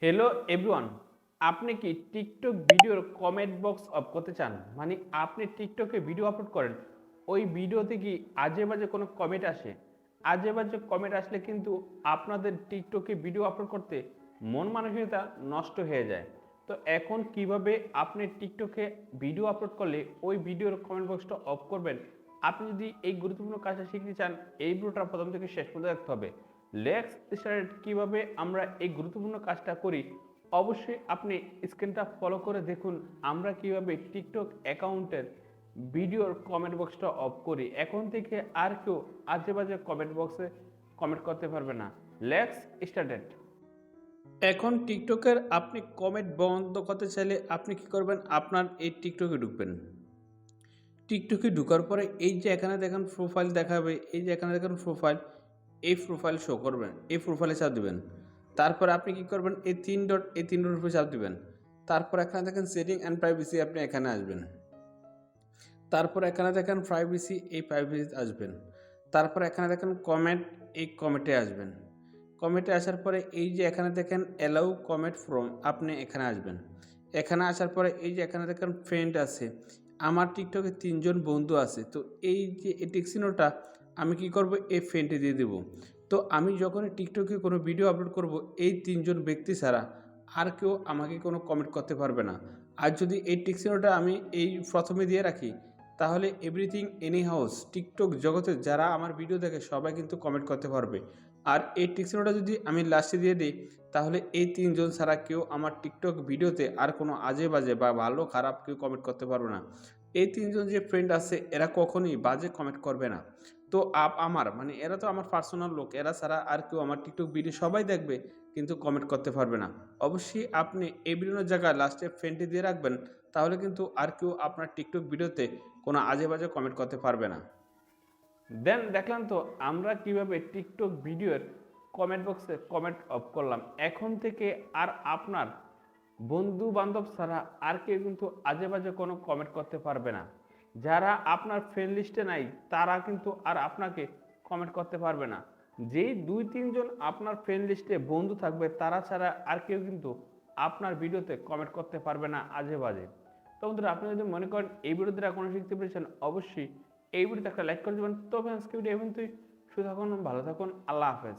Hello everyone, আপনি কি TikTok ভিডিওর কমেন্ট বক্স অফ করতে চান? মানে আপনি টিকটকে ভিডিও আপলোড করেন, ওই ভিডিওতে কি আজে বাজে কোনো কমেন্ট আসে? আজে বাজে কমেন্ট আসলে কিন্তু আপনাদের টিকটকে ভিডিও আপলোড করতে মন মানসিকতা নষ্ট হয়ে যায়। তো এখন কিভাবে আপনি টিকটকে ভিডিও আপলোড করলে ওই ভিডিওর কমেন্ট বক্সটা অফ করবেন? আপনি যদি এই গুরুত্বপূর্ণ কাজটা শিখতে চান, এই ভিডিওটা প্রথম থেকে শেষ পর্যন্ত দেখতে হবে। Let's start. কিভাবে আমরা এই গুরুত্বপূর্ণ কাজটা করি, অবশ্যই আপনি স্ক্রিনটা ফলো করে দেখুন আমরা কিভাবে টিকটক অ্যাকাউন্টের ভিডিওর কমেন্ট বক্সটা অফ করি। এখন থেকে আর কেউ আজে বাজে কমেন্ট বক্সে কমেন্ট করতে পারবে না। Let's started. এখন টিকটকের আপনি কমেন্ট বন্ধ করতে চাইলে আপনি কি করবেন, আপনার এই টিকটকে ঢুকবেন। টিকটকে ঢোকার পরে এই যে এখানে দেখেন প্রোফাইল দেখাবে, এই যে এখানে দেখেন প্রোফাইল, এই প্রোফাইল শো করবেন, এই প্রোফাইলে চাপ দিবেন। তারপরে আপনি কি করবেন, এই তিন ডট উপরে চাপ দিবেন। তারপর এখানে দেখেন সেটিং অ্যান্ড প্রাইভেসি, আপনি এখানে আসবেন। তারপর এখানে দেখেন প্রাইভেসি, এই প্রাইভেসিতে আসবেন। তারপর এখানে দেখেন কমেন্ট, এই কমেন্টে আসবেন। কমেন্টে আসার পরে এই যে এখানে দেখেন অ্যালাউ কমেন্ট ফ্রম, আপনি এখানে আসবেন। এখানে আসার পরে এই যে এখানে দেখেন ফ্রেন্ড আছে, আমার টিকটকে ৩ জন বন্ধু আছে। তো এই যে এই টিক চিহ্নটা আমি কি করব, এই ফ্রেন্ডে দিয়ে দেব। তো আমি যখনই টিকটকে কোনো ভিডিও আপলোড করব, এই ৩ জন ব্যক্তি ছাড়া আর কেউ আমাকে কোনো কমেন্ট করতে পারবে না। আর যদি এই টিক চিহ্নটা আমি এই প্রথমে দিয়ে রাখি, তাহলে এভরিথিং এনি হাউস টিকটক জগতে যারা আমার ভিডিও দেখে সবাই কিন্তু কমেন্ট করতে পারবে। আর এই টিক চিহ্নটা যদি আমি লাস্টে দিয়ে দিই, তাহলে এই ৩ জন ছাড়া কেউ আমার টিকটক ভিডিওতে আর কোনো আজে বাজে বা ভালো খারাপ কেউ কমেন্ট করতে পারবে না। এই ৩ জন যে ফ্রেন্ড আছে এরা কখনোই বাজে কমেন্ট করবে না। তো আমার মানে এরা তো আমার পার্সোনাল লোক, এরা ছাড়া আর কেউ আমার টিকটক ভিডিও সবাই দেখবে কিন্তু কমেন্ট করতে পারবে না। অবশ্যই আপনি এই ভিডিওর জায়গায় লাস্টে ফ্রেন্ডটি দিয়ে রাখবেন, তাহলে কিন্তু আর কেউ আপনার টিকটক ভিডিওতে কোনো আজে বাজে কমেন্ট করতে পারবে না। দেন দেখলাম তো আমরা কিভাবে টিকটক ভিডিওর কমেন্ট বক্সে কমেন্ট অফ করলাম। এখন থেকে আর আপনার বন্ধু বান্ধব ছাড়া আর কেউ কিন্তু আজে বাজে কোনো কমেন্ট করতে পারবে না। যারা আপনার ফ্রেন্ড লিস্টে নাই তারা কিন্তু আর আপনাকে কমেন্ট করতে পারবে না। যেই ২-৩ জন আপনার ফ্রেন্ড লিস্টে বন্ধু থাকবে তারা ছাড়া আর কেউ কিন্তু আপনার ভিডিওতে কমেন্ট করতে পারবে না আজে বাজে। তো বন্ধুরা, আপনি যদি মনে করেন এই ভিডিও দ্বারা কোনো শিখতে পেরেছেন, অবশ্যই এই ভিডিওতে একটা লাইক করে দেবেন। তবে আজকে ভিডিও এখন তুই সুস্থ থাকুন, ভালো থাকুন, আল্লাহ হাফেজ।